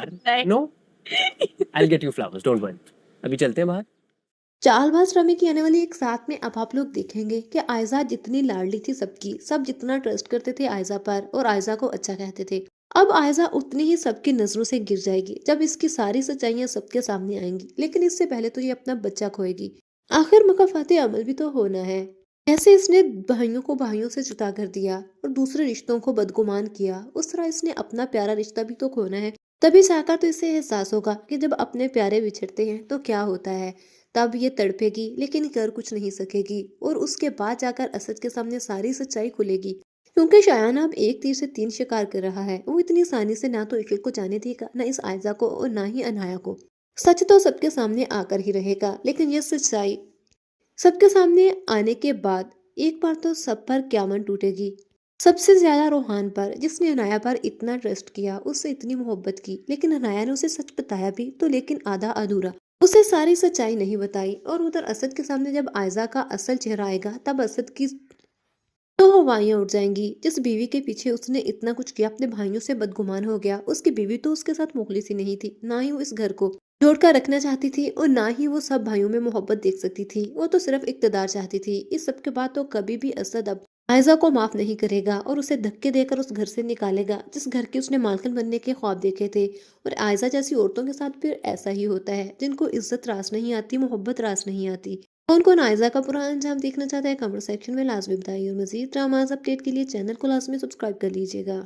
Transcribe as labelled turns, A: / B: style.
A: باہر.
B: نو I'll get you flowers, don't worry. ابھی چلتے ہیں باہر.
A: چال باز ڈرامے کی آنے والی ایک ساتھ میں اب آپ لوگ دیکھیں گے کہ آئزہ جتنی لاڈلی تھی سب کی، سب جتنا ٹرسٹ کرتے تھے آئزہ پر اور آئزہ کو اچھا کہتے تھے، اب آئزہ اتنی ہی سب کی نظروں سے گر جائے گی جب اس کی ساری سچائیاں سب کے سامنے آئیں گی، لیکن اس سے پہلے تو یہ اپنا بچہ کھوئے گی. آخر مکافات عمل بھی تو ہونا ہے. جیسے اس نے بھائیوں کو بھائیوں سے جدا کر دیا اور دوسرے رشتوں کو بدگمان کیا، اس طرح اس نے اپنا پیارا رشتہ بھی تو کھونا ہے. تبھی جا کر تو اسے احساس ہوگا کہ جب اپنے پیارے بچھڑتے ہیں تو کیا ہوتا ہے. تب یہ تڑپے گی لیکن کر کچھ نہیں سکے گی، اور اس کے بعد جا کر اسد کے سامنے ساری سچائی کھلے گی. کیونکہ شایان اب ایک تیر سے 3 شکار کر رہا ہے. وہ اتنی آسانی سے نہ تو عشق کو جانے دے گا، نہ اس آئزہ کو، اور نہ ہی انایا کو. سچ تو سب کے سامنے آ کر ہی رہے گا، لیکن یہ سچائی سب کے سامنے آنے کے بعد ایک بار تو سب پر قیامت ٹوٹے گی. سب سے زیادہ روحان پر، جس نے انایا پر اتنا ٹرسٹ کیا، اس سے اتنی محبت کی، لیکن انایا نے اسے سچ بتایا بھی تو لیکن آدھا ادھورا. اسے ساری سچائی نہیں بتائی. اور ادھر اسد کے سامنے جب آئزہ کا اصل چہرہ آئے گا تب اسد کی تو ہوائیاں اٹھ جائیں گی. جس بیوی کے پیچھے اس نے اتنا کچھ کیا، اپنے بھائیوں سے بدگمان ہو گیا. اس کی بیوی تو اس کے ساتھ مخلص ہی نہیں تھی، نہ ہی وہ اس گھر کو جوڑ کر رکھنا چاہتی تھی، اور نہ ہی وہ سب بھائیوں میں محبت دیکھ سکتی تھی. وہ تو صرف اقتدار چاہتی تھی. اس سب کے بعد تو کبھی بھی اسد اب آئزہ کو معاف نہیں کرے گا اور اسے دھکے دے کر اس گھر سے نکالے گا جس گھر کے اس نے مالکن بننے کے خواب دیکھے تھے. اور آئزہ جیسی عورتوں کے ساتھ پھر ایسا ہی ہوتا ہے، جن کو عزت راس نہیں آتی، محبت راس نہیں آتی. کون کون آئزہ کا برا انجام دیکھنا چاہتا ہے کمنٹ سیکشن میں لازمی بتائیے، اور مزید ڈراماز اپڈیٹ کے لیے چینل کو لازمی سبسکرائب کر لیجیے گا.